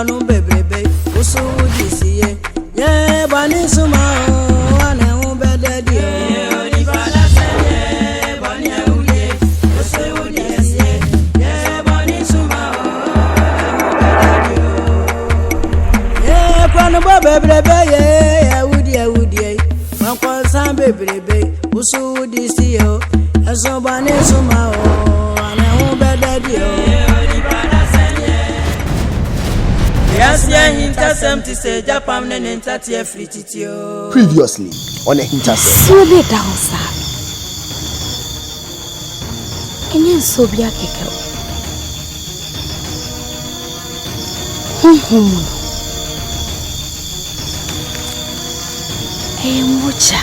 no baby, so this year. Yeah, Bonnie Suma, and I won't bet that dear. If I say, Bonnie, I would get, so this year. Yeah, Bonnie Suma, yeah, Pranaba, baby, yeah, I would, yeah. One concern, baby, so this year. As a Bonnie Suma, and I won't bet that dear. Yes, AHINTASEM to say Japan and entertain free titio. Previously on AHINTASEM. Slowly down, sir. And you so be a kicker. Hey, Mocha.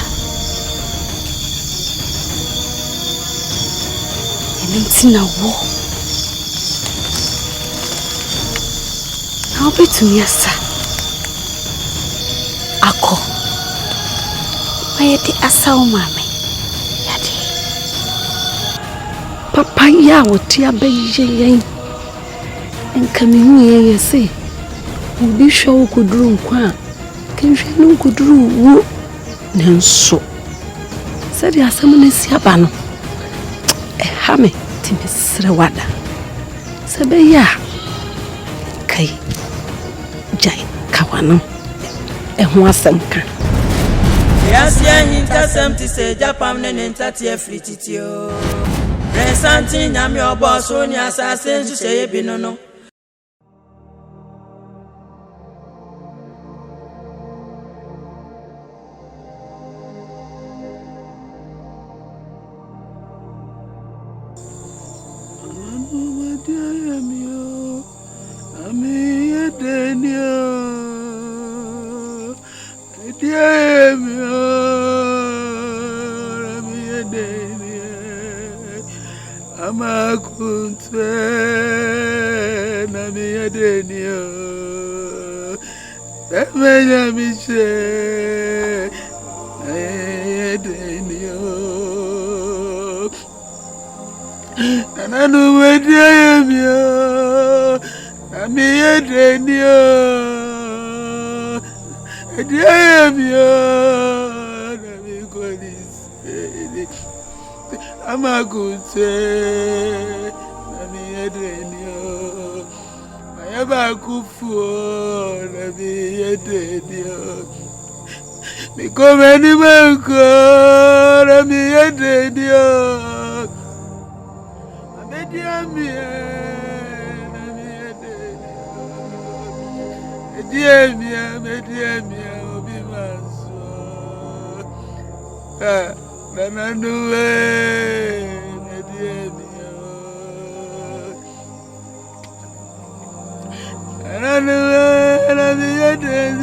And it's in a war. I'll be to me, sir. Ako. Why did I saw mammy? Yadi. Papa, ya, what ya baby, and coming here, you see. We'll be sure could room qua. Can she no good room? No, so. Said ya, someone is Yabano. A hammy, Timis Rawada. Sabeya. Kai. Jai Kawano. Ehwasemka. Yes, AHINTASEM to say Japan and entertain free titio. Presenting am your boss on your assassin to say Binono. Come any man call me a dear. I'm a dear me, I'm a dear me, I'll be my soul. Then I know a dear me. And I know I'll be a dear.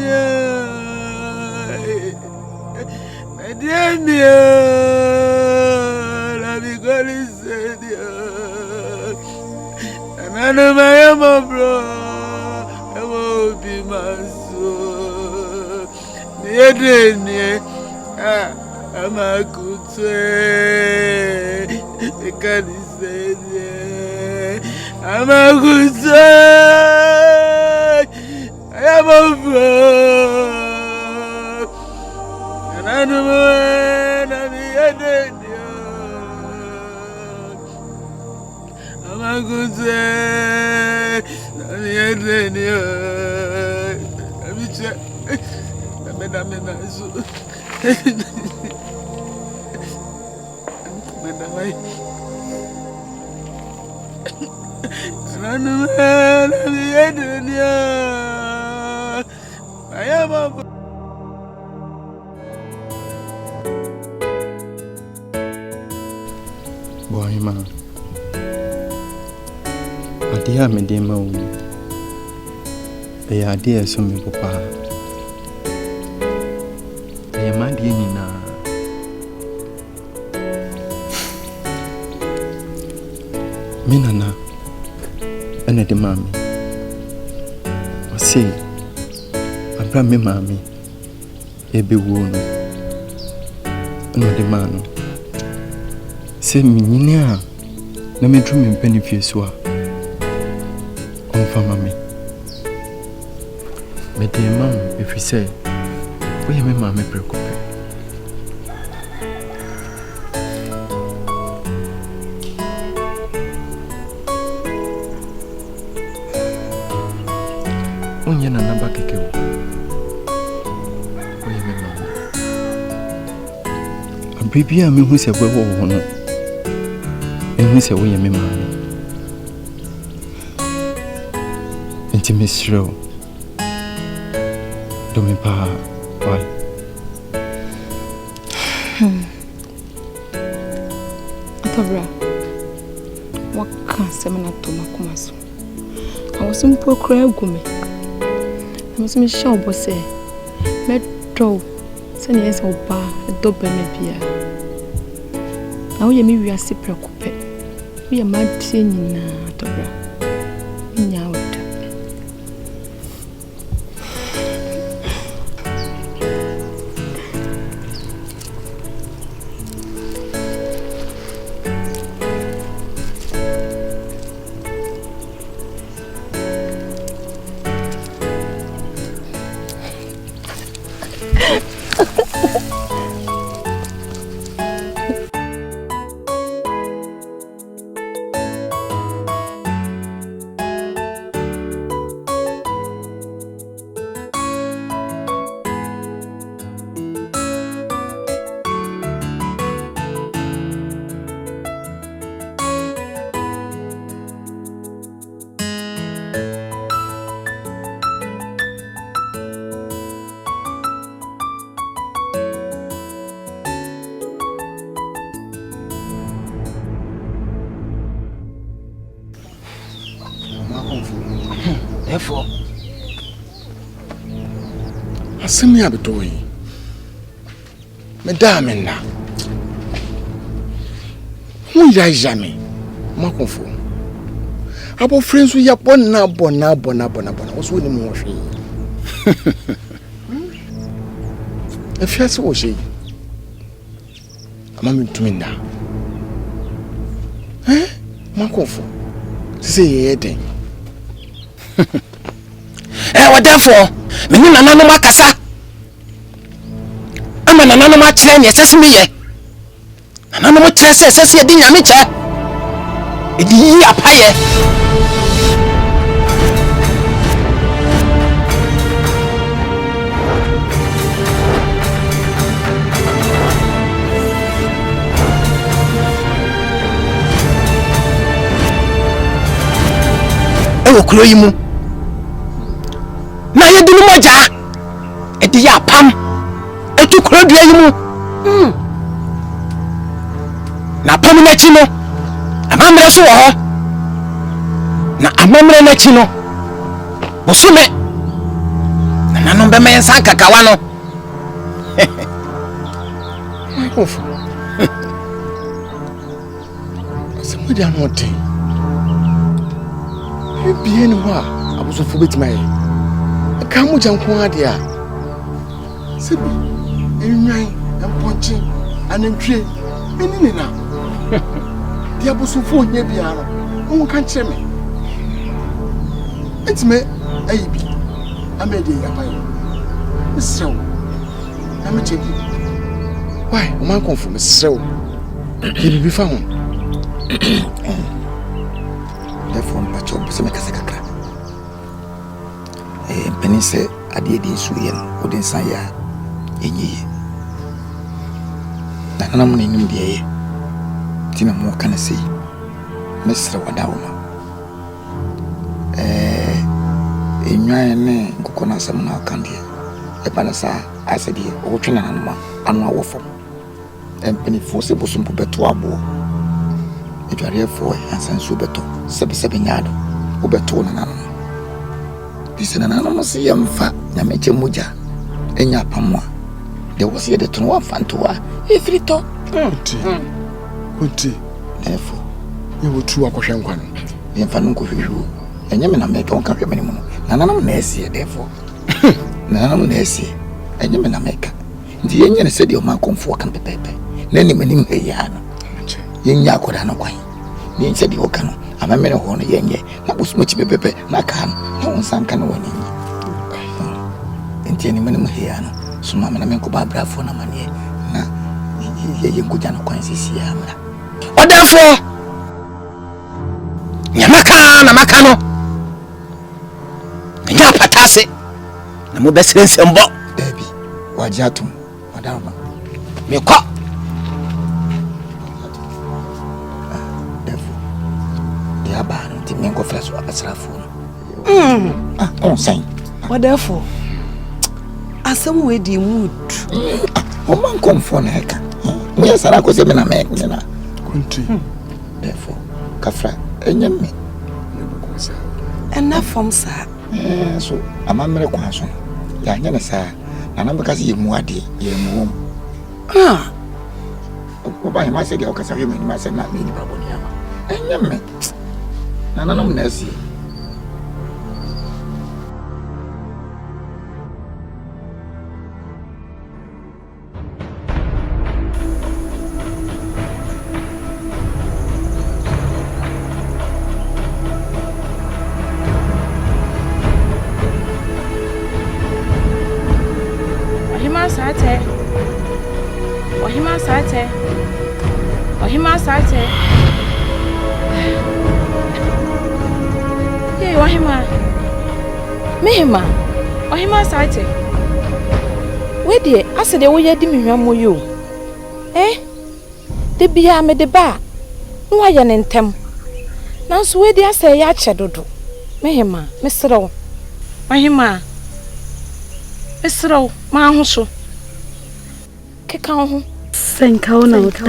Dear me, I be going to say, and I know my amor, bro, I won't be my soul. Near, I'm a good say, I can't say, I'm a good say, I am a bro. I know I'm a good say, I am a boy, man. Adia me de ma wu. E adia so me papa. E ma de nyina. Me nana. Ene de mami. O sei. Abra me mami. E be wo no. No de mano. Se menina na me drum mpani fie so a on fa mame Me de mam if you say we me ma me preocupe. Unye na namba keke wo. We me ma. Abibia me hu se we wo no. Ehu se we me ma. Enti mesro. Do me pa why? Atabra. What can semana to makumaso? I was in poor cry gume. I was in show boss. Metro. Send yes or bar a double pia. Now you may be a super coupe. We are mad singing Atabra. In your Therefore, asemi abetoi. Madame na. Who ya me? Makonfo. Abo friends we ya bona. What's with him wash? If you so she. Amami to me now. Eh? Makonfo. Say ye den. What therefore? Me ni nana no makasa. Ama nana no ma kire ne sese me ye. Nana no mo kire sese ye di nyame che. Edi yi apaye. Ewo kuro yi mu. Na ye dinu moja edi ya pam etu kuro dua yi mu na pam na chi no amamre so wo ho na amamre na chi no bosume na nanom be men san kakawa no My off. Somebody are not thing. You be anywhere. I was so forbid my. I can't jump on there. Sibi, in rain and punching and in tree. Meaning now. The abuso phone near piano. Who can't tell me? It's me, AB. I made it up. So, I'm a chicken. Why? Man come from so. He be found. Therefore, my job is a casacra. A penny say, I did in Sweden, wouldn't say ya. Ye. I'm naming the air. Tina, what can I say? Mr. Wadauma. In your name, Kokona Samana Candy. A panasa, I said, watching an animal, and my waffle. And penny forcible some betuabo. If you are here for and send Subeto, 77 yard, Ubeto and animal. This is an anonymous young fat, Namache Muja, and Yapamwa. There was here the Tonwa Fantua, if you talk. Therefore, you will true a question one. The Infanunco you, and Yamina make on carry minimum. Nanam Nessie, therefore. Nanam Nessie, and Yamina make. The Indian said your man come for camp paper. Nenny meaning a yarn. Yen Yakodano wine. Yen said you can. I'm a man of honor yen ye. That was much pepe, Nakan, no one some can win. Jenny Manamhiano, so Mamma Menkoba Bravo Namania, Yankujano Quincy Yamra. What therefore? Yamakano, Yapatase, the Mobest and Bob, Debbie, Wajatum, Madama. Miko. Therefore, the Aban, the Mingo Flash of a Srafon. Oh, saying. What therefore? As some way the mood. Oh, man, come for Neka. Yes, I was even a man. Country. Therefore, Kafra, and me. Enough from sir. So, a mamma question. Yana, sir, and I'm because you muadi, you mum. Ah, Why must I go? Because I must not mean Babonia. And you me. None of them see. Ohima sate. Hey, Ohima. Mehima. Ohima sate. We dey ase de wo yedi mehwam yo. De bia me de ba. No wa ye ne ntem. Nanso we dey ase ya che dodo. Mehima, mesrew. Ohima. Mesrew, ma ho so. Keka ho. Senkauna uta.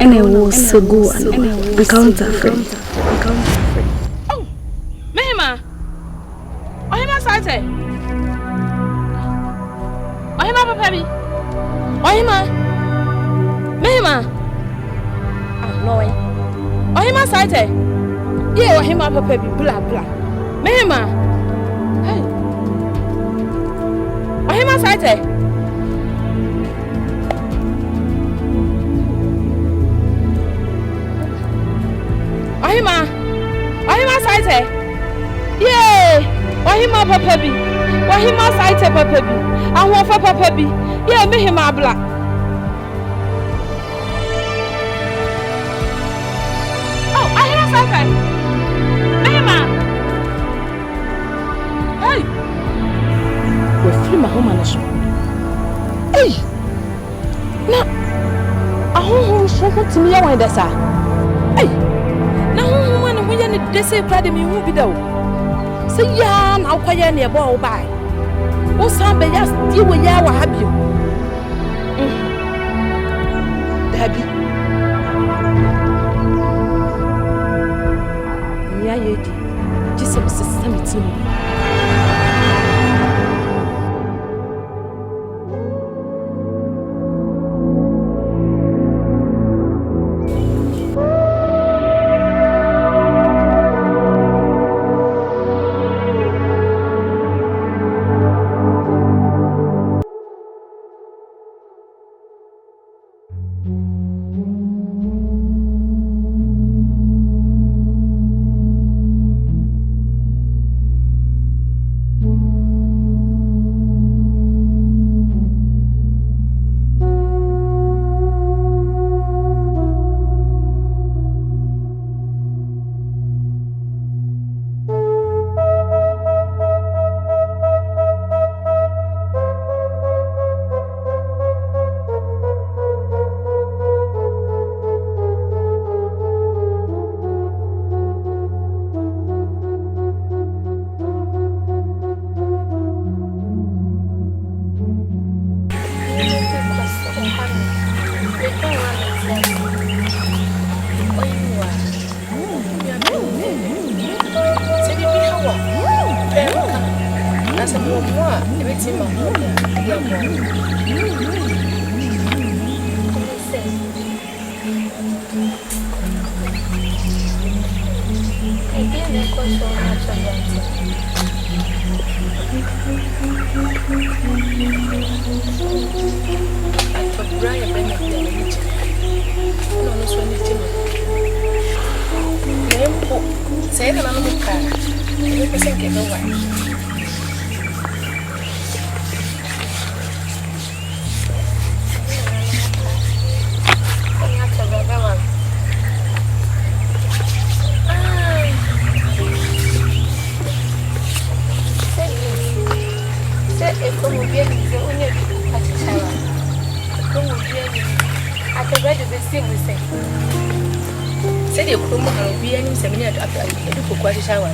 Ene wo segu ano. Encounter free. Oh, Mehima. Ohima sate. Ohima papa bi. Ohima. Mehima. No way. Ohima sate. Ye Ohima papa bi bla bla. Mehima. Hey. Ohima sate. Ohima site. Yeah. Ohima papa bi. Ohima site papa bi. Ahwo fa papa bi. Yeah, Mehima bla. Oh, Ohima site. Mehima. Hey. We free my home and so. Hey. Na. Ahwo so ko timi ya wan desa. Hey. Na hu man hu ya ne dese krade mi hu bi da o. Se ya na akwaya ne ebo o bai. Wo san be ya di wo ya wa ha bio. Dabi. Ya yedi. Jisem system team. bread be see we say. Say the krumo ha obi anim se me na edu kokwa hihia wa.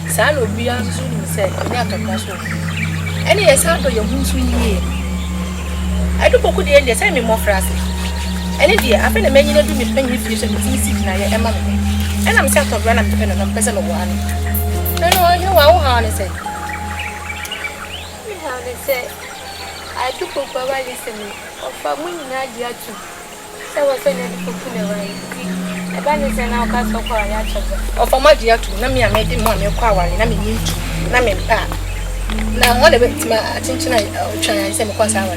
Sa na obi anso ni say me atokwa so. Ene ye sa do ye hunsu yie. Edu koku de ende say me mo frase. Ene de afa na manyi na du me panyi fie so me sit na ye ema me. Ena me say atokwa na me pe no pese me wo ano. No, you wa wo ha ne say. They say, I took up a while listening of a winning idea too. So I was saying, I banish and now cast of our yacht of a magia to Nami. I made him one your power and I mean you to Nami. Now, what about my attention? I'll try and send across our.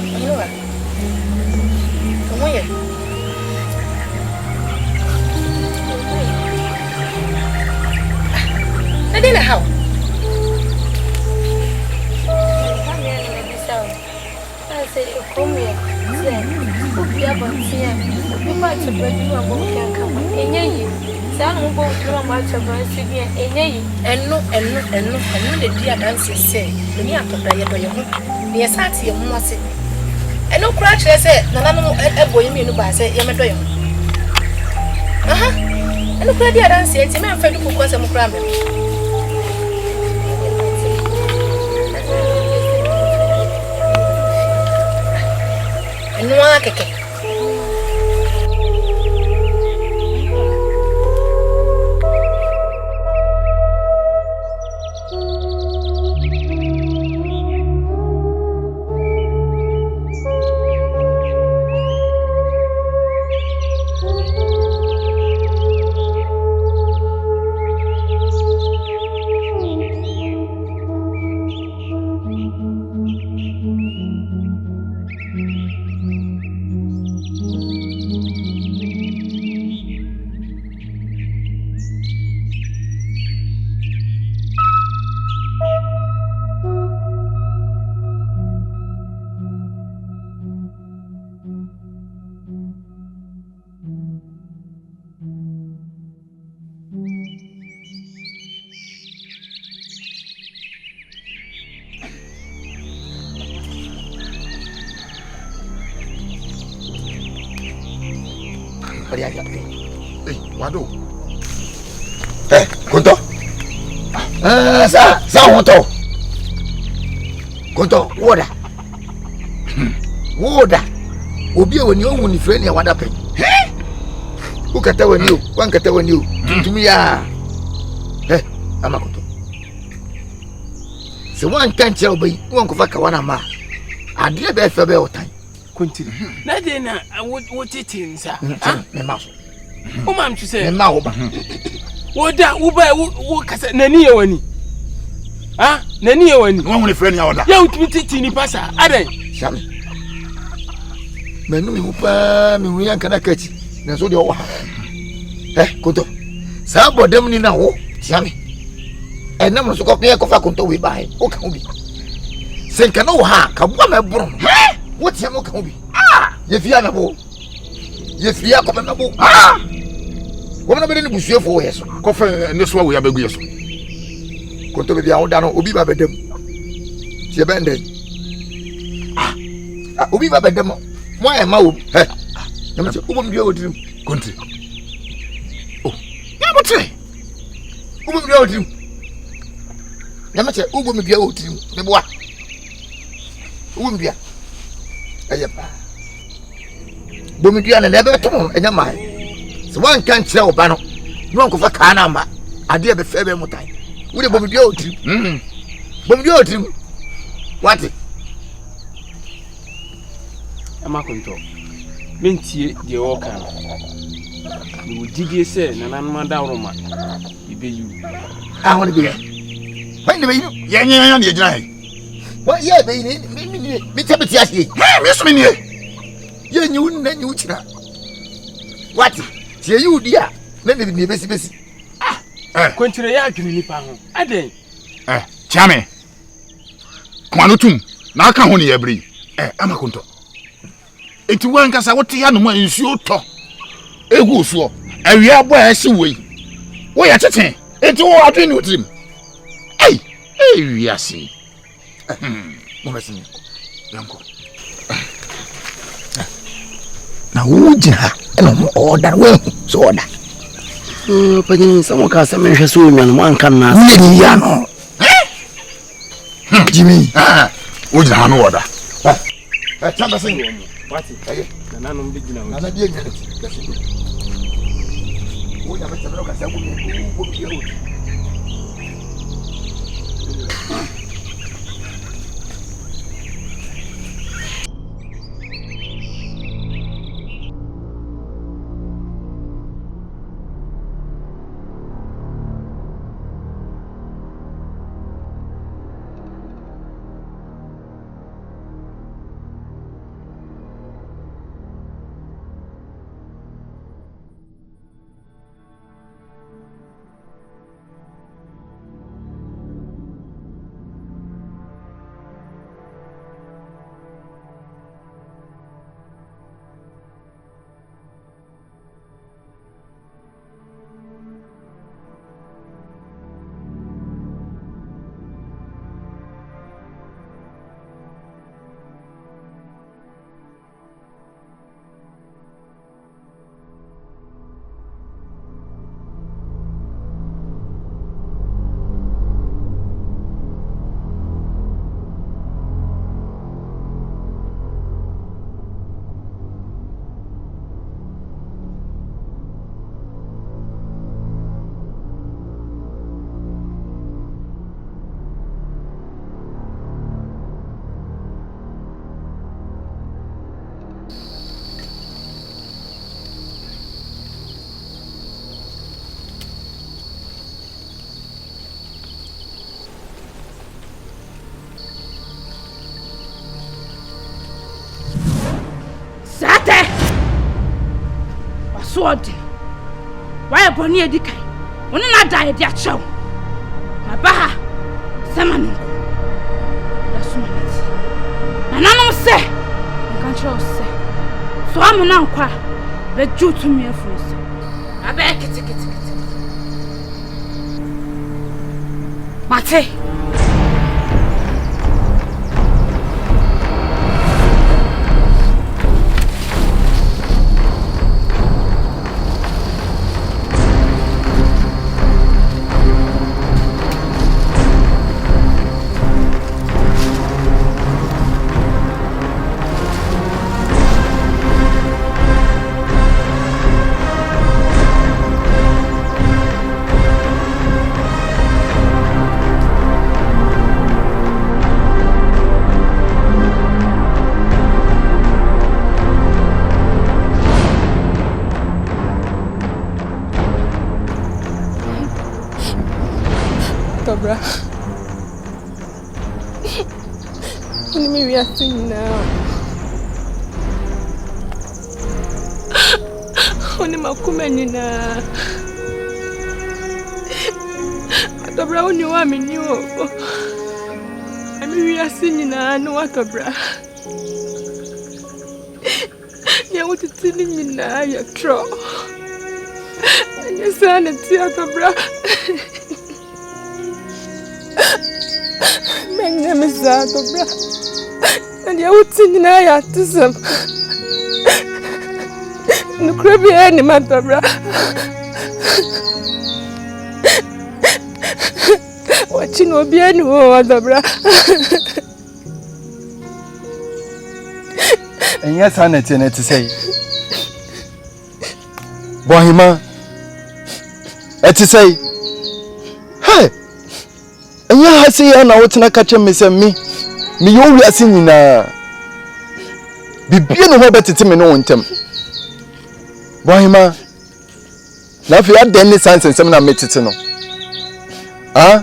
You know what? Come on. I didn't know how. I said, come here. We are about here. We might have read you about can come. And ye, some will go to a match of us again. And no, the dear dancers say, the near to die by your home. Near Sati and Mossy. And no crash, I said, Nanamo and a boy, you know, I say, Yamadoy. And look at the dancing, it's a man for the book was a cramming. No one can. Wado. Konto. Sa honto. Konto, woda. Woda. Obi woni ohun ni frɛ ne wada pɛ. Wo kata wani o, wan kata wani o. Tuntumi ya. Ama konto. Se wan kan kyerɛ obi, wan ko fa ka wana ma. Ade be fa be otan. Kontiri. Na de na wo tete nsa. Me ma so. O mam tu se. Me ma wo ba. Wo da wo ba wo kasa nani ye wani. Nani ye wani. Wan woni frɛ ne awada. Ya utumi tete ni pasa. Adan. Shami. Menu mi upa mi wiya kana kachi. Na so de wo ha. Konto. Sa bodam ni na wo. Shami. Enam so ko pe ko fa konto we ba he. O ka ho bi. Senka no ha ka bo ma bro. What you are going to be? If you are coming up, what am I going to do for us? Coffee and this one we have a good. Go to the old down, Obi Babadem. She abandoned. Obi Babadem. Why am I? Who you do? Country. Oh, Yamate. Who you do? Yamate, who will be able to? The boy. Who will be? Ayapa. Bomi bia na lebe to enya mai. So wan kan kire oba no. No nko fa ka na ma. Ade be fe be mutai. Wo de bomi bia otiri. Bomi bia otiri. What? Ama konto. Mentie de wo kan. Ni wo jige se na nanuma dawroma. Ibe yu. Won be. When be yu. Ye nya ye gina he. What ye be ni me tabeti ase. Me so me ni. Ye nyu na nyu chira. What? Tie yu dia na ne besi. Kontire ya adwene nipa ho. Aden. Chame. Kwano tum. Na aka ho ne ya bri. Ama konto. Enti wan kasa wote ya no ma nsuo to. Egu so. Awia bo a hye wei. Wo ya tete. Enti wo adwene utrim. Wiase. Mo mesini. Yanko. Na ujina eno order we so order. Pagin some ka some hwe so nwan mo anka na. Ni ya no. Jimmy. Ujina ha no order. Chamba sen. What? Na no mbi gina. Na bi engane. Oya meta bro ka sa ku ni. Sword. Why a bonny a decay? When I die, dear show. My baha, Saman. That's one. And I don't say, I can't show say. So I'm an uncle. Let you to me a freeze. I beg it. Mate. We are singing now. Only my kumenina. The brown you want me new. I mean, we are singing now. No, what a bra. You want to tell me now, you're true. And your son and theater bra. My name is Zato. And you would sing in AHINTASEM. No crabby any matter, bra. Watching will be any other, bra. And yes, I need to say, Bohima, to say, hey, and you have seen I want to catch me, send me. Me you are singing be bien no better to me no one tem. Bohima. Now if you had any sense and some met it no. Ah?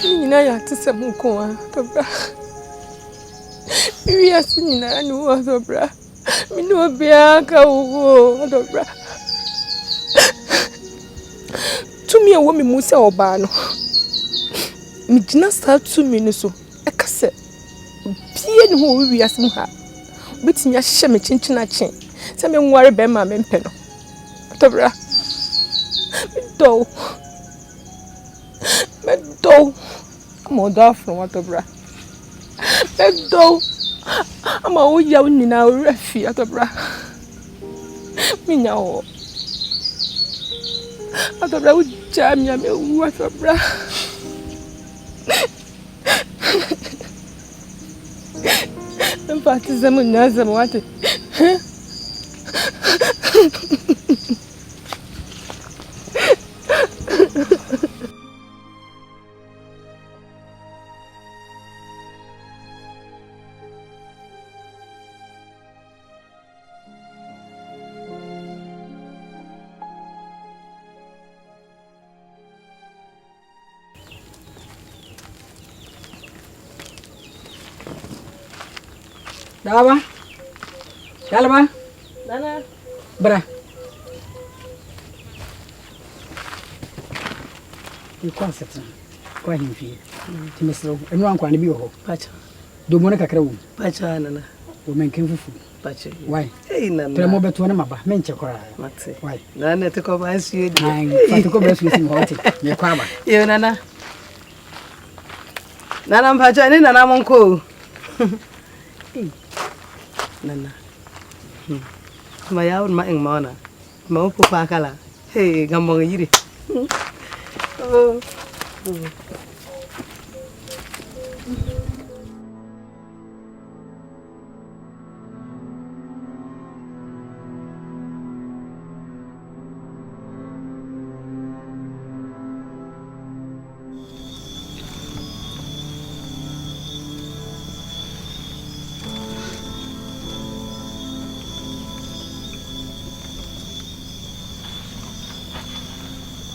You know you to some muko, Tabra. We are singing and was a bra. Me no be a cow, Tabra. To me a woman Musa Obano. Me dina start 2 minutes so e kase bie ne ho wi asem ha betinya hye me chinchina chen se me nware be ma me mpe no Tabra me do I'm off from what bra. I'm a young in our refuge at a bra. Me now. At a bra, jam yam, what a bra. And baptism and Nazam wanted. Daba? Dalaba? Nana. Bra. You can't sit down. Quite him fear. Timeslow, and one can be ho. Pacha. Do Monica Crow. Pacha, Nana. Women came for food. Pacha. Why? Hey, Nana. Tremble to an maba, mention cry. Why? Nana to come as you. I'm to go best with him. Your papa. You, Nana. Nana, Pacha, and Nana Monco. Nana. My own mying mana. Mopo Pacala. Hey, Gamma Yiri. Oh.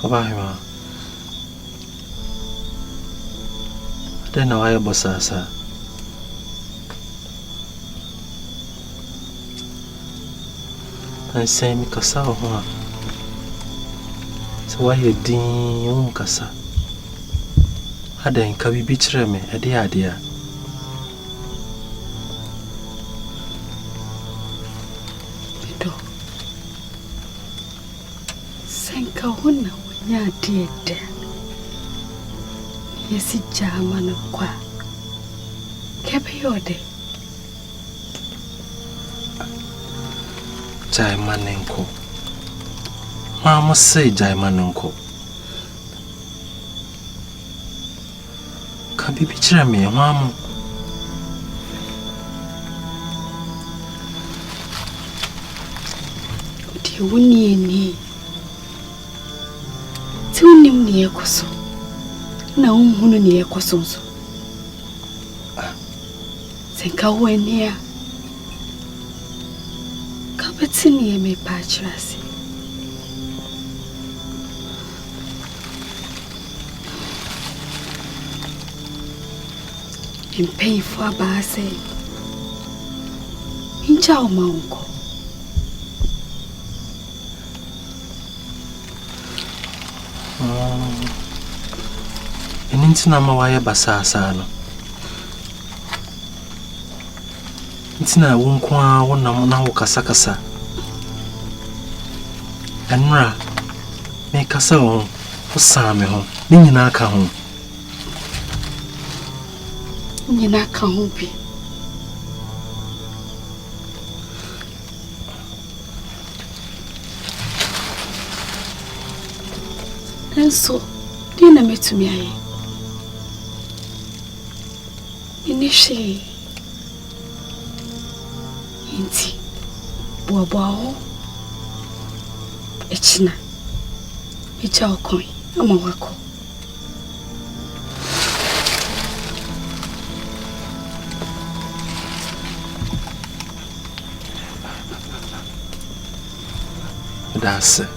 Obahima. Then now I boss asa. And say me kasa ho. So why you din kasa? Adan ka bibi kire me ade ade a. Bido. Senka hona wonya diede. Yesi jama no kwa. Kebe yode. Jai manenko. Mama say jai manenko. Ka bibi kire me mama. Odi woni ni. Ti wonim ni ekoso. Na umhunu ni ekoso nso. Senka wenia. Kabetini me pachrasi. In pay for base. Incha o maunko. Ntina mawaye basasa no. Ntina wonkwa wonam na wo kasakasa. Enra me kasa ho usame ho. Ni nyina aka ho. Nyina aka ho bi. Enso, dina metumi aye. Inishi inti boabo echina echa okoi ama wako that's it.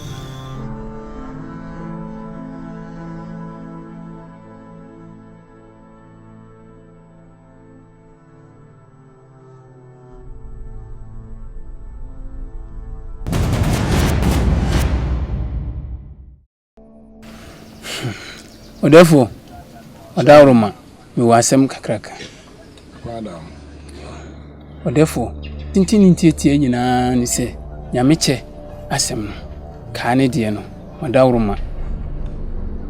Odefo odawroma me wasem kakraka madam Odefo tintini ntiatie nyina ni se nyameche asem no ka ne de no odawroma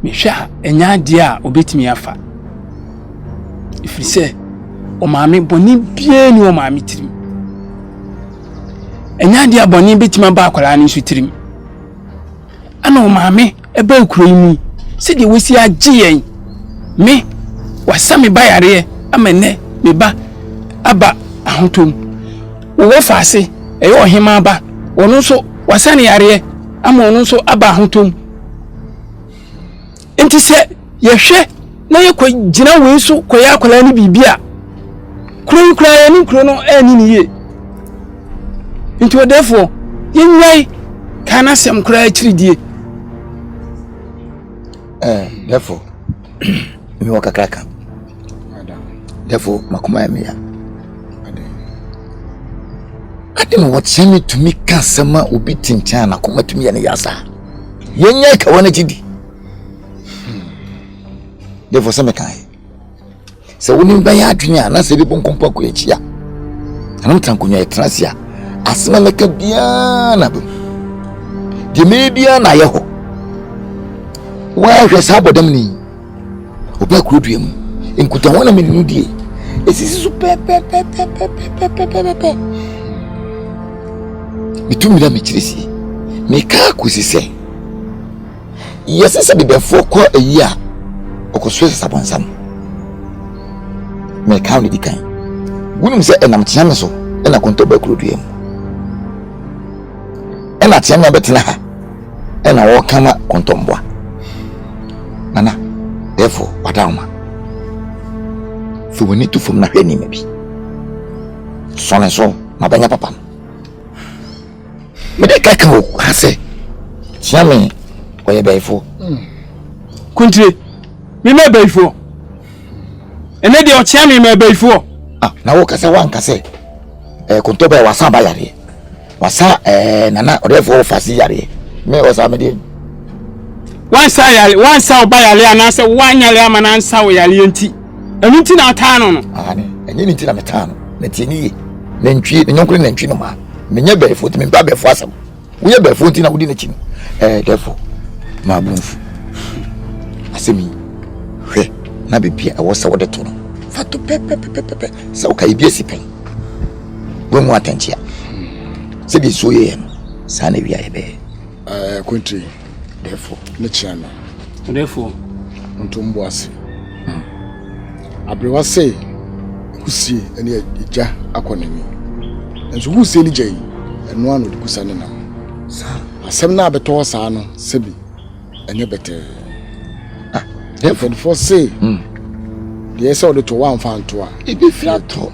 me hwa enya de a obetimi afa If you say, O mammy, Bonnie, bien your mammy trim. And Nadia Bonnie bit my back while I need to trim. I know, mammy, a bell creamy. Said you will see a G. Me, was some by a rear, a man, me ba, aba, a huntum. Wo fase, e yo hima ba, wono so wasane yare, ama wono so aba huntum. Enti se yehwe na yekwa gina we so koya akola ni bibia. Kura ya ni kuro no ani ni ye. Enti therefore, yenwai kana sem kura achiridie. Therefore, mi wakakraka. Therefore, makoma ya meya. I don't know what send me to me kasama ubi tinchana kuma to me and yasa. Yenya ka wana jidi. Therefore some kai. So when you buy a dunya na se bi bon kompa ko echia. Anam tankunya etrasia. Asma leka bia na bu. Di me bia na ye ho. Wa hwe sa bodam ni. Oba kuroduam. Enkuta wana me nu die. Esisi super pe. Bitumi da mechirisi meka akusise yesese bibefo ko eyi a okoswe sabonsam meka oni dikan gunum se enam tiame so ena konto ba kuroduam ena tiame betena ha ena wo kama konto mboa nana therefore wadawma fuwani tu fum na hwani mebi sonenso mabanya papa me de kaka o hase chiame oye baifo kuntire me me baifo ene de o chiame me baifo na wo kasa wan kase konto ba wasa ba yare wasa nana odefo fasi yare me wasa me de wansa ba yare anase wanyale amana nsa wo yare enti enu nti na atano no ne enye nti na metano na tieni na ntwi nyonkure na ntwi no ma menye baifo ti me ba baifo asam wo ye baifo nti na wodi na chi therefore ma bunfu asemi hwe na bibia e wo se wo de to no fa to pepe se wo kai bia sipen wo mu atanchia se bi so ye no sa na wi aye be country therefore na chiana therefore ntumbo ase abrewa say kusie ene eja akonani enso kusie ni jai eno anu de kusane na sa asem na beto sa no sebi enye bete therefore say the say de to wan fan to a e be fiato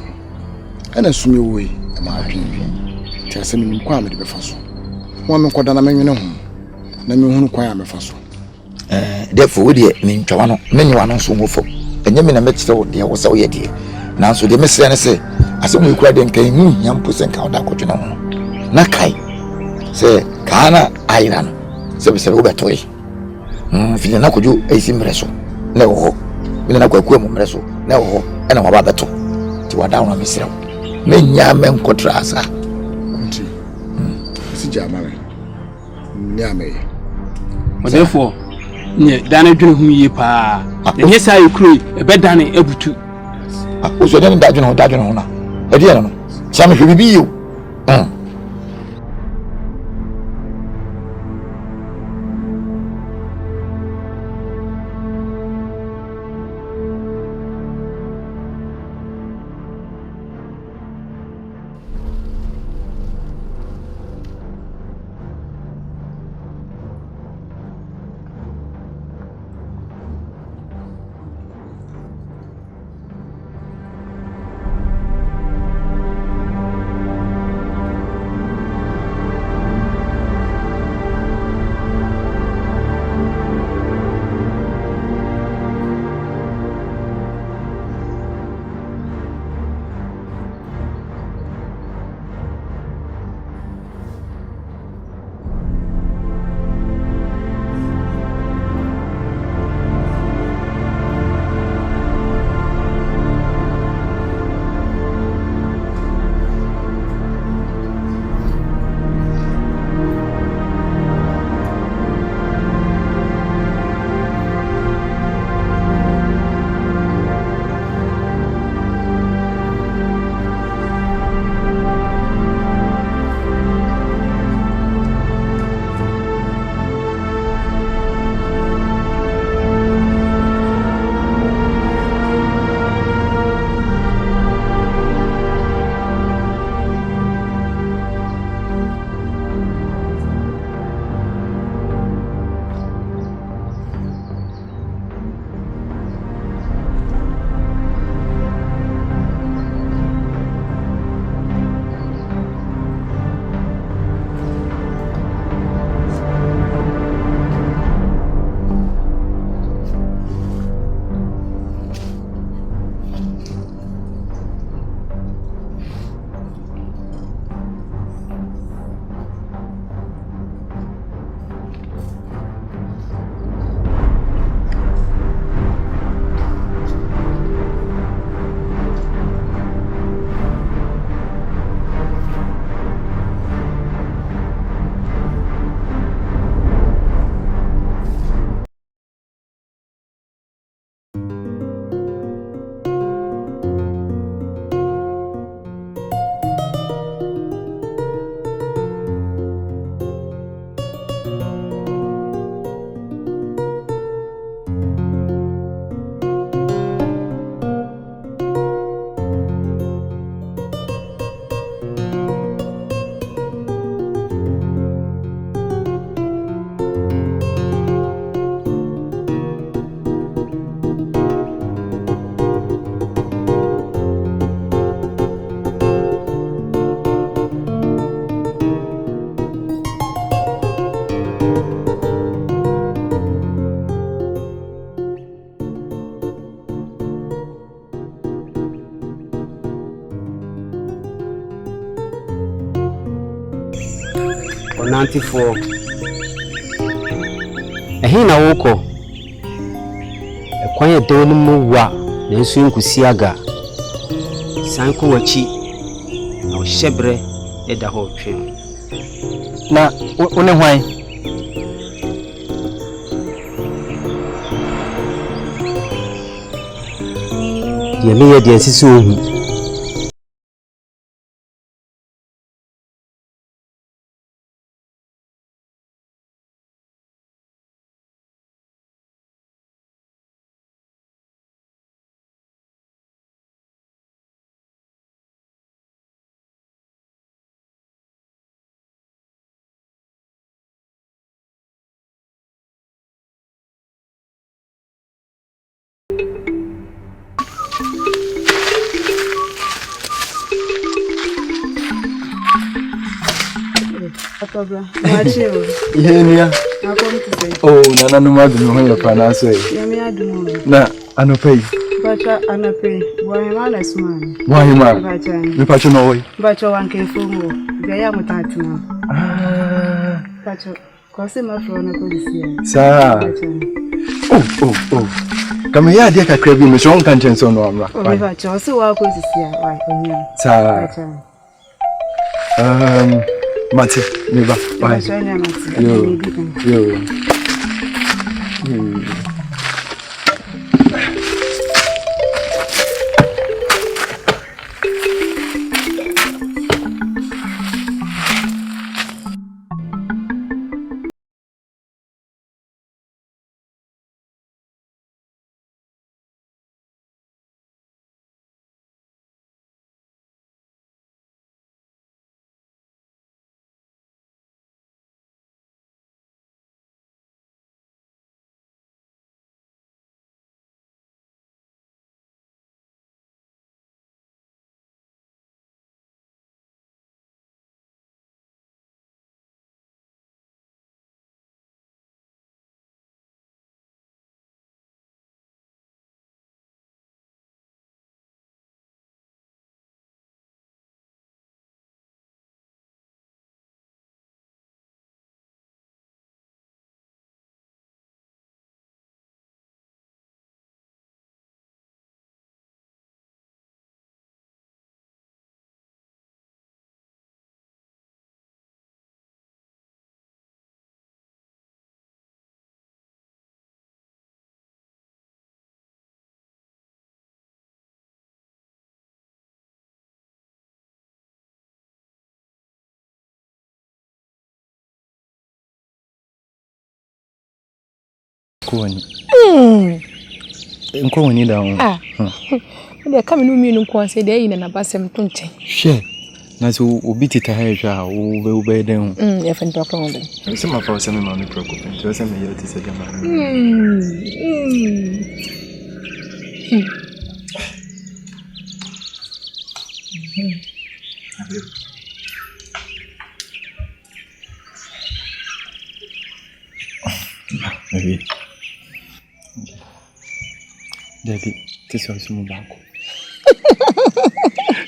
ena sumi wo e ma adwen ti asem ni kwa me de befa so wo me koda na menwene ho na me hunu kwa ya mefa so therefore we de ni ntwa no menyi wa no so mo fo enye me na metire wo de wo se wo ye de nanso de mesere ne se asem we kura de nkan hu nyampo se nkan da kotwe no na kai se kana aina no se wo betoy fili na koju eisi mreso na wo mi na kwaku mu mreso na wo na wa ba beto ti wa dawo na mesere menya me nkotra asa kunti si jamare nyame therefore nye dane dwene hu yi pa enye sa ekuro e be dane abutu o so dane da dwene ho na e de no chama hwe bibi yo Onantifo. Ehina woko. Ekwanye doni mu wa na nso nkusiaga. Sanku wachi. Na ohyebre eda ho twe. Na one hwan? Yeme de nsisi ohu. Yenia. Oh, nana no madu no hoya pana so yi. Na anopai. Bacha anapai. Wa na sumani. Wa hima. Me pacho no hoy. Bacha wanke fumo. Gaya mutatu na. Ah. Bacha ko se ma fro na polisi. Sa. Oh. Kama ya dia kakra bi me so nka nchenso no amra. Oh, bacha se wa ko sisi wa enya. Sa. Mati, neba. Bye. Yo. Kwani. Nko woni da ho. They come no me no ko say dey na basem to nche. She. Na so obi tita ha hwa wo be den ho. Ya fen to kan den. Se ma fa se me ma me preoccupant. So se me yele ti se jama. Maybe. Daddy, this is my back.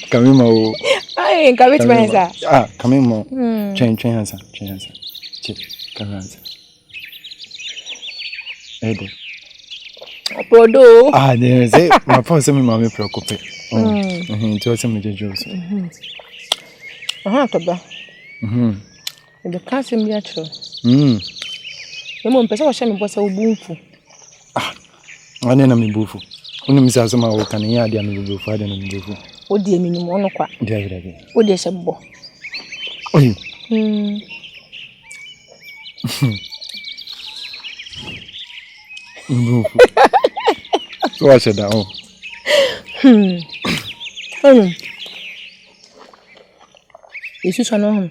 Come in, ma. Ai, come to my house. Come in, ma. Change hands. Chip, come hands. Eddie. Podo. There is it. My phone sent me, mommy, preoccuped. To some major jokes. Toba. The cancer me actually. Mama mpesa wa shami bosa ubunfu. Wane na mibufu. Unu misa ma wo kan ya dia no bufu ade na mibufu. Odi eminim ono kwa. Dia. Odi shebbo. Oyi. Mibufu. So wa sheda o. Yesu so no.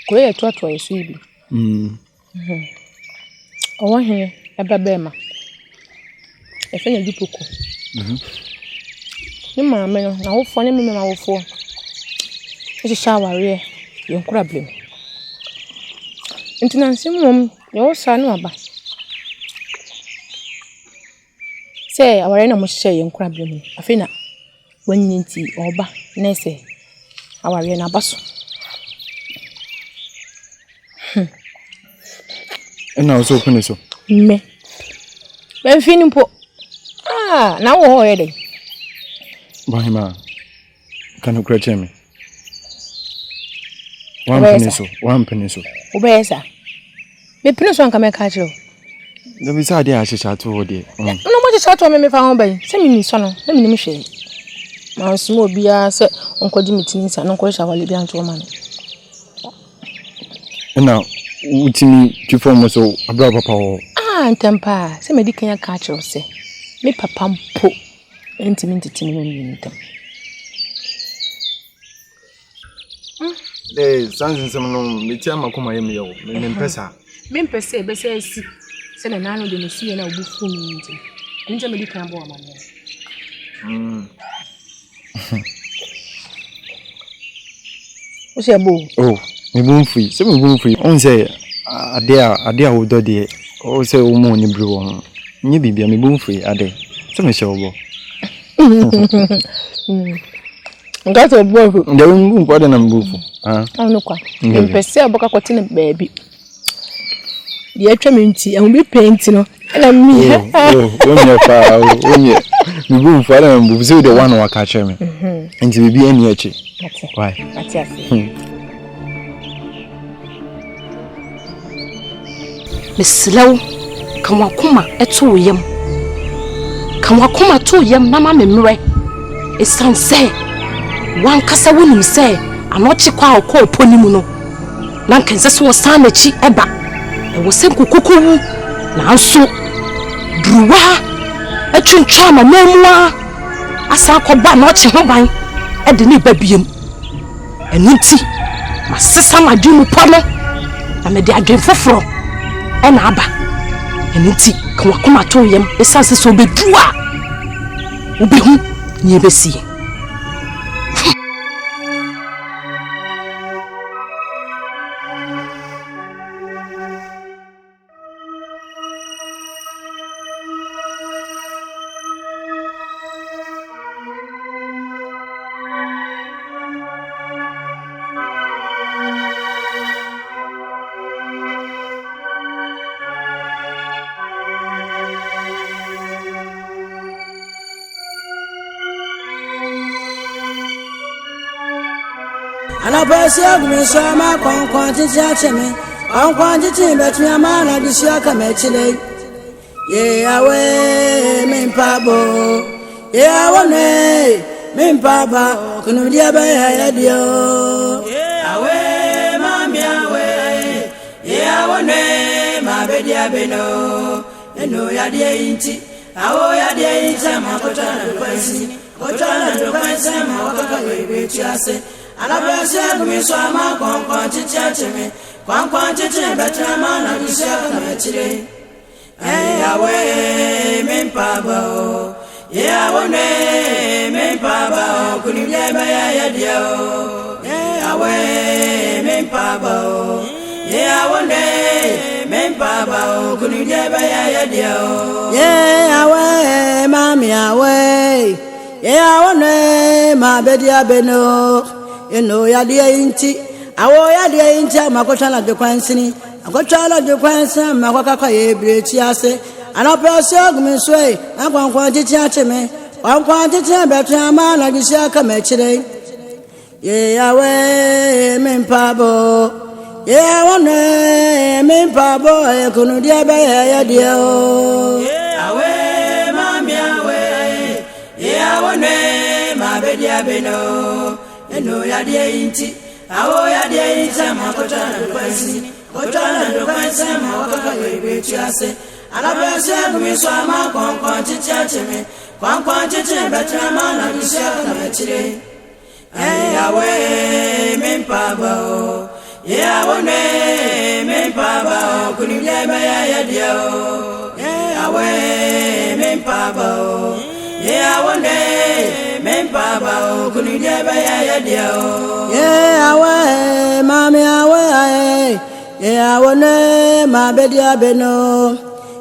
Ko ye twatwa yesu ibi. Owo he ebebema. Efenya dipoko. Ni maame no na wofo ne meme ma wofo. E shaware ye nkura blem. Ntina nsimom ye wo sa no aba. Se aware na mo hye ye nkura blem. Afena wanyinti oba na ese aware na baso. And now so open so. Me. Ben fini po. Ah, na wo already. Bahima. Can you credit me? One penny so. Obesa. Me penny so anka me ka kire o. The visa dey ahyehyɛ to wo dey. No mo je chat me fa ho ban. Se me ni so no, na me ni me hwe. Ma so obia se onkodi mitini sa no nko hwa wale bia nto ma no. Now, utimi twifo so abra papa wo. Ah, ntempa. Se me di kan ka kire o se. Me papa mpo. Entimi ntitimi no ni ntem. Sansin some no metia makoma yem ye wo. Me mpesa. Me mpesa e be se asi. Se na nanu de no sie na obufu mi ntim. Nje me di kan bo amane. O se bo. Oh, me bo mfui. Se me bo mfui. On say ade a wo do de. O se wo mo ni bru wo. Nyi bibia me bo mfui ade. Se me hye wo bo. Nga to bo. Nde wo mpo de na mbufu. Anu kwa. Mpese aboka kwoti na baabi. Di atwa me nti, ehun bi paint no. Na mi. Onye fa, onye. Mi bu mfa na mbufu se de one waka kire me. Nti bibi eni achi. Why? Atiasi. Meslew kan wakoma eto yam. Kan wakoma to yam na ma memre. Esanse. Wan kasa wonim se anochi kwa okọ oponi mu no. Na nkense so san na chi eba. E wo se kokokowu na anso druwa atwintwa ma mamua asa akọba na ọchi ho ban e de ni babiem. Enu nti masesa madwemu pono na me de adwen foforo e na aba. Enu nti kan wakoma to yam esanse so bedua. Obehu ni ebesi. Anapasia gumishama kwa chacheme kwa chichi betumi amana disia kama chile ye awe mimpabo ye awone mimpaba kunudia ba ya dio ye awe mami awe ye awone mabedia beno eno ya die inti awo ya die inti makotana kwesi kotana kwesi makaka webetiase Anapasia gumishama kwa chicheme kwa chichi betumi amana disia kama chile awe mimpabo ye awone mimpaba kunudia ba ya dio awe mimpabo ye awone mimpaba kunudia ba ya dio ye awe mami awe ye awone mabedia beno eno ya dia inti awo ya dia inti makotala de kwansini akotala de kwansa makaka ye breti ase anapasia gumiswe akwankwa titi acheme kwankwa titi betu amana disia kama chire ye yawe mimpabo ye awone mimpabo ekunudia ba ya dia o ye awe mami awe ye awone mabedia beno eno ya dia inti awo ya dia inti makotala kwesi kotala ndo kwesi makaka yebetu ase anapasia gumiswa kwa chichi acheme kwa chichi betu amana disia kama chire awe mimpabo ye awone mimpabo kunudia ba ya dio awe mimpabo ye awone mimpabo kunudia ba ya dio ye awe mami awe ye awone mabedia beno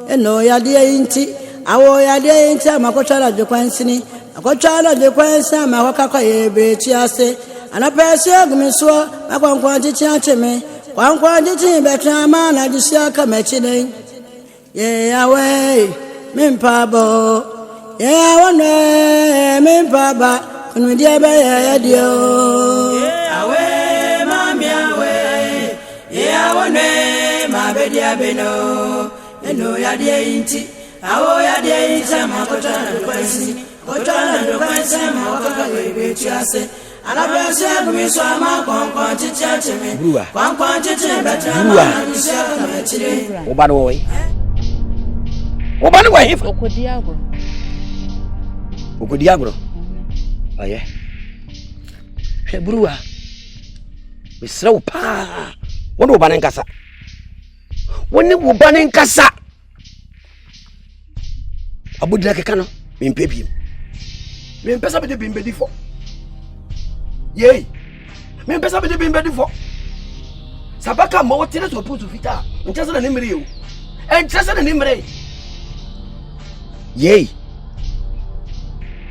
eno ya die inti awo ya die inti makotala de kwansini akotala de kwansa makaka ye breti ase anapasia gumiswa makwankwa chichi acheme Kwankwa jiti betra mana jisia kamechine. Ye away, mimpabo. Ye awane, mimpaba. Kunu diaba ya dio. Ye away, mami away. Ye awane, mabedia beno. Eno ya dia inti. Awo ya dia inti makotana dukwansi. Kotana dukwansi makotaka webechiase. Alabia gumiso ama kwankwa chichache me. Kwankwa chichache betra mana jisia kamechine. Obano way. Obano way. Okodiagro. Aye. Hebruwa. Misraw pa. Wono obano nkasa. Woni obano nkasa. Abudira keka no, mempepiem. Mempesa be de bimbedi fo. Yey. Mempesa be de bimbedi fo. Sabaka ma wotire so putu fita. Nchese na nimre yo. Nchese na nimre. Yey.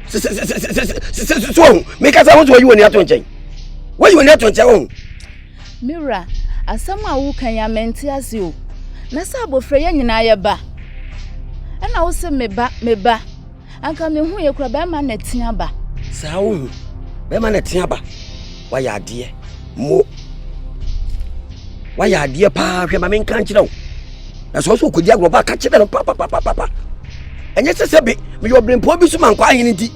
So, make us want to you when you are 20. Why you are 20? Mira, asama wo kan ya menti ase o. Na sa abofra ya nyina ya ba. Na wo se meba. Anka me hu ye kura ba ma na tia ba. Sa wo. Ba ma na tia ba. Wa ya ade mo. Wa ya ade pa hwe ma men kan kire wo. Na so kodi agro ba ka kire no pa. Enye sesebe me yo brempo bi so man kwa hin ndi.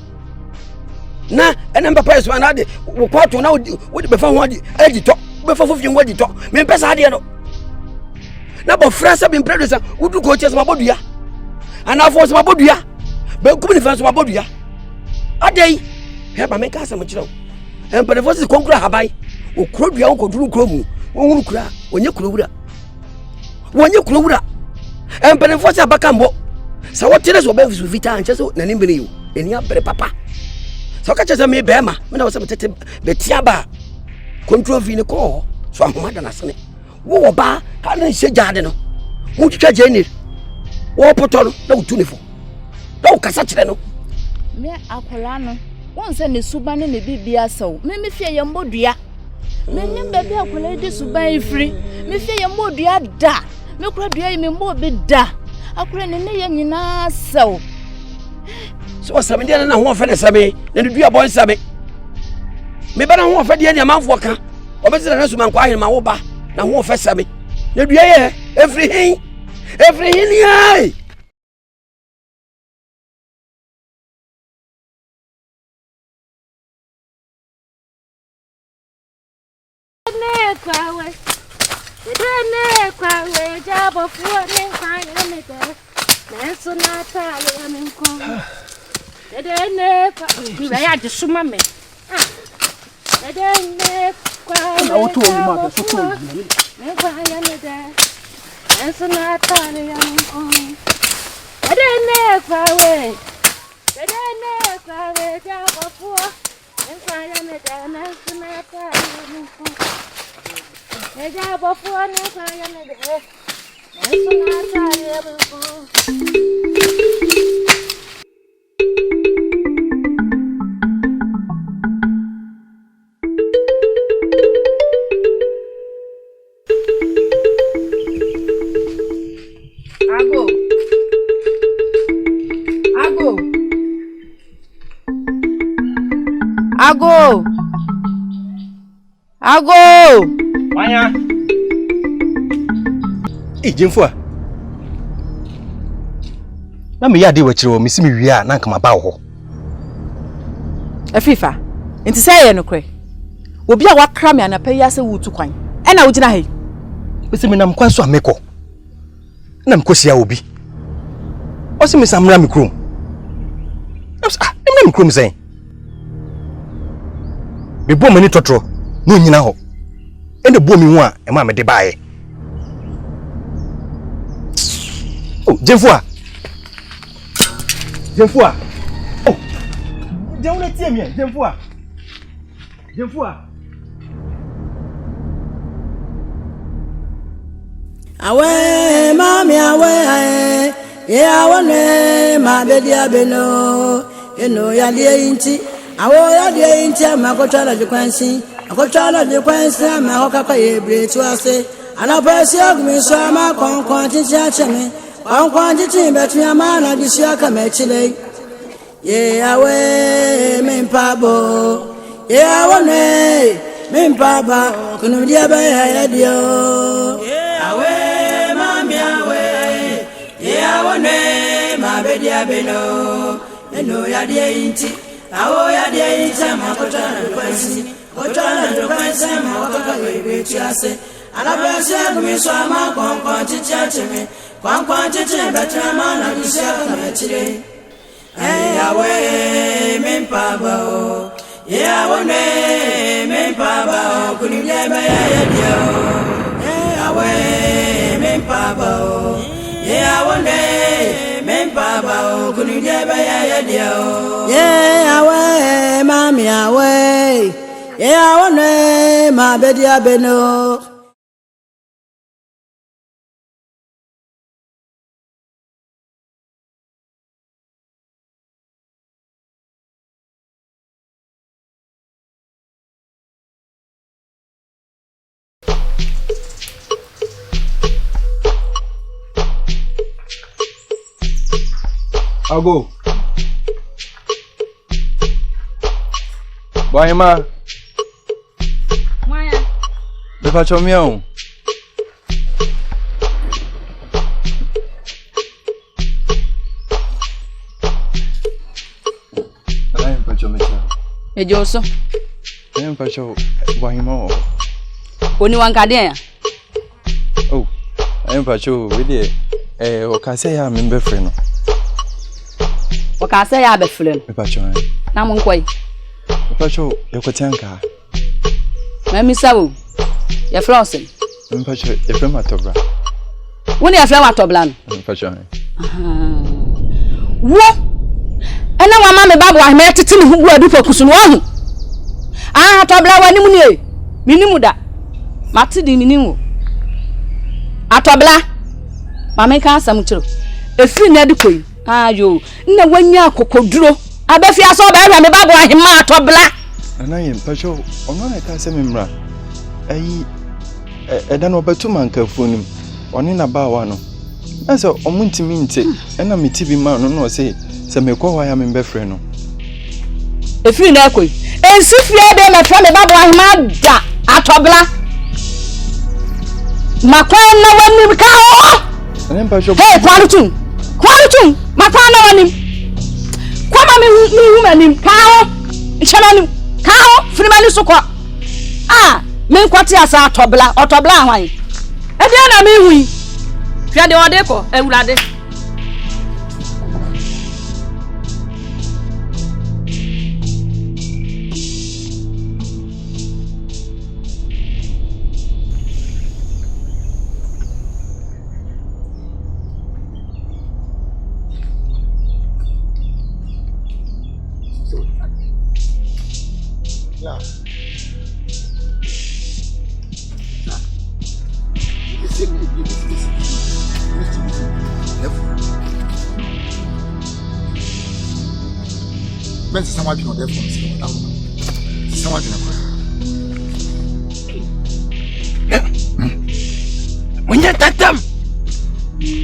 Na ene papa yeso na de wo kwato na wo de befa ho ade adi to befa fofin wo adi to me pesa ade no na bo frasa bi producer wudu ko chese mabodua ana force mabodua be kumini fanso mabodua adai he ba me ka asem kire wo empere force konkura habai wo kurodua wo koduru kromu wo hunu kura onye kurowura empere force abaka mbo sa wotire so be vita nche so na nimbere yo eni abere papa so ka chese me be ma me na wo se metete be tiaba control vi ne ko so ahomada na sene wo ba ka na hye jade no wo twitwa jeni wo poto no na wutu ne fo na wo kasa kire no me akola no won se ne suba ne bibia saw me fie ye mbodua me nyem ba bi akola de suba ifri me fie ye mbodua da me kura dua me mbo bi da akura ne ye nyina saw so sabe dia na ho fa ne sabe ne dua boy sabe me ba na ho fa dia ne amanfo ka obezira na suma nkwa ahema wo ba na ho fa sabe ne dua ye everything ai Dene kwawe jabo fuore kwanya mete nenso na tale ya menko dene kwa ni ya de suma me dene kwawe na oto o ma so to ne kwanya mete nenso na tale ya menko dene kwawe jabo fuore kwanya mete nenso na tale ya menko Eja bofua ne kwa ya ne de. Eso na tare bofo. Ago. Wanya. Jemfua. Na me yade wachire wo misi me wi a na nka maba wo. Afifa. Enti say ye no kre. Obi a wakra me anapa yi ase wutu kwan. E na wo gina he. Bisi me nam kwan so ameko. Na me kosia obi. O se me samra me krom. Em krom sen. Me bo mani totro. No nyina ho. Ende bo mi hu a e ma me de baaye. Oh, Jemfua. Oh. Jemfua tie mi, Jemfua. Awe mami awe ye awane ma bedi abeno eno ya die inti awo ya die inti ma ko chala de kwansi ma hokaka ye bre tu ase Anapasia kumisoma kwa chichacheme. Kwa chichi betu ya mana disia kamechile. Ye awe mimpabo. Ye awane mimpaba kunudia baya yadio. Ye awe mami awe. Ye awane mabedia beno. Eno yadie inti. Awo yadie inti makotana kwensi. Kotana kwensi makotaka webechiase. Anapasia kumisoma kwa chichacheme. Kwa chichi betu ya mana disia kamechile. Awe mimpabo. Yawone mimpaba kunileba yadio. Awe mimpaba. Yawone mimpaba kunileba yadio. Awe mami awe. Yawone mabedia beno. I'll go. Bye, ma. Maya. Me faccio mio. Dai un faccio mio. E Joso. Dai un faccio Wahimo. Oni wankade ya. Oh. Dai un faccio vedi o kase ya me be free no. O kase ya be free no. Me faccio. Na mo nkoi. Me faccio yokotianka. Mami sawo. Ya Flossin. Me faccio e frema tobra. Woni ya frema tobla no. Me faccio. Wo. Ena wa ma me babu wa me tete me hu adu fokusu no hu. Ah tobla wa ni mu ni. Minimu da. Mati di minimu. Atobla. Mama ka asam kiro. Efiri na dikoyi. Ayo, na wanya akokoduro. Abefi aso ba ehwa me babu ahema atobla. Anaye mpacho, ono na ka se memra. Ayi eda no betuma nkafu nim. Oni na ba wa no. Na se omuntimi nte, ena meti bi ma no no se mekwa wa ya me befre no. Efiri na ekoyi. Ensifie de me fra me babu ahema da atobla. Makwa na wani ka ho. Ene mpacho. Hey, Kwalutum, makwa na wani. Kwa ma mi hu manim ka ho. Nchemanim ka ho, firimani so kwa. Ah, me nkwati asa atobla ahwan. E dia na me hu. Hwɛ de ode ko, ewurade. Ben c'est ça moi qui on défend c'est ça moi qui on y a tatam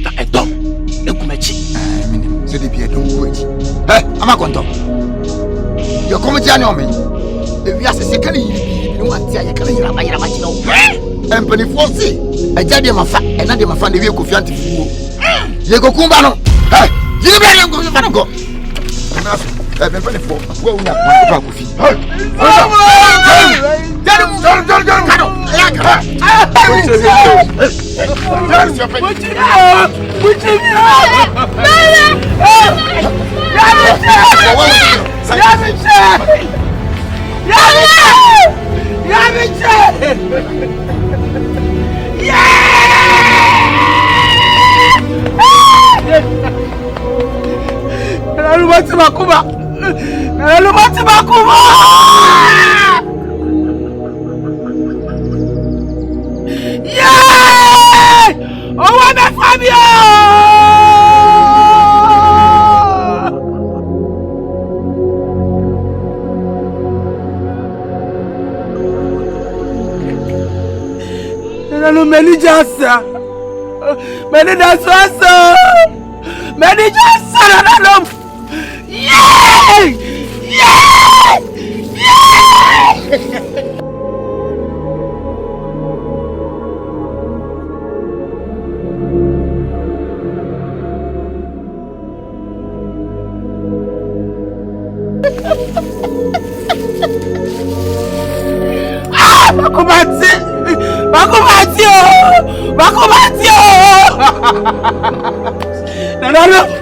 ta etom ekumachi c'est des pieds donc oui ama konto yo comme tu as nommé et via c'est quand il nous a tia ya quand il a ma chino un peu de force e jade ma fa e na de ma fa de wi ko fiante fuo ye ko kumba no ye be le ko fa no go ben pas les faux. Quoi on a pas confié. Lumati makuma. Yeah! Oh, what a Fabio! no many jasa. Many jasa. Many jasa na no. Yeah! Yeah! Yeah! Bakumati! No.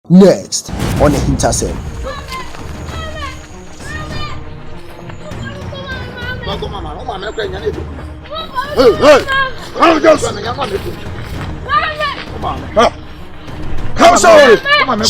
Next on AHINTASEM. Come sorry. Come on.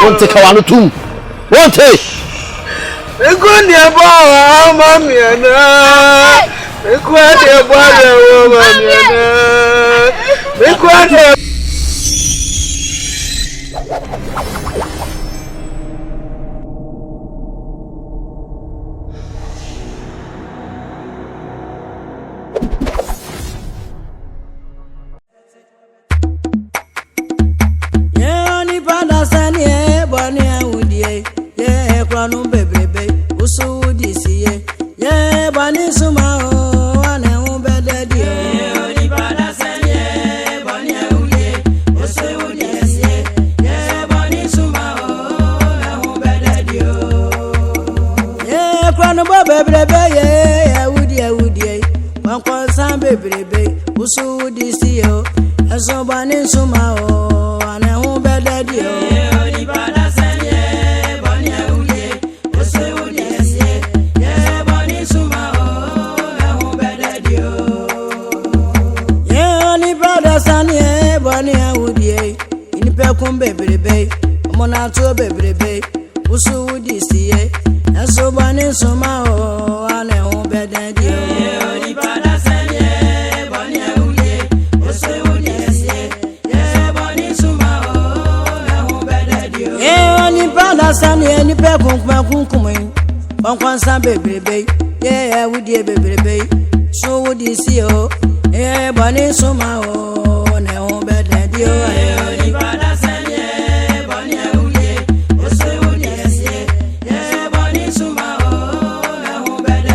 Won't take our two. Won't take. The good near bar, mammy, and the quite a baby, yeah, we dear baby. So would you see oh, yeah, bunny so my own, no better dear.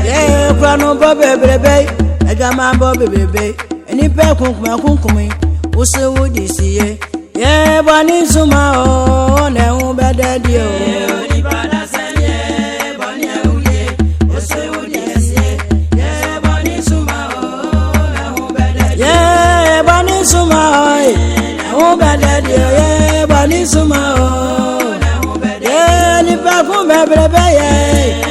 Yeah, Brano baby, I got my baby, and if I cook my cooking, also would you see, yeah, bunny so my own, no better dear. Suma, oh, bad, yeah, Bunny Suma, yeah, Nipa, baby,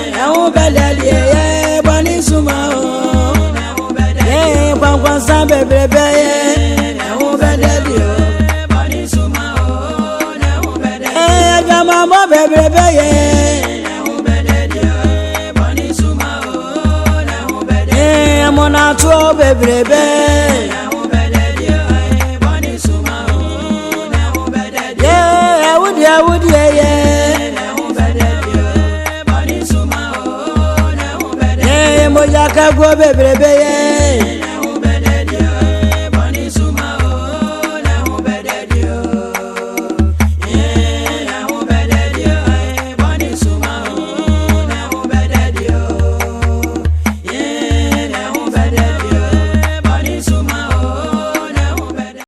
bebrebe ye na hu bededi o bani suma o na hu bededi adwama mo bebrebe ye na hu bededi o bani suma o na hu bededi amona to bebrebe na hu bededi o bani suma o na hu bededi awudi ye na hu bededi o bani suma o na hu bededi moja ka go bebrebe ye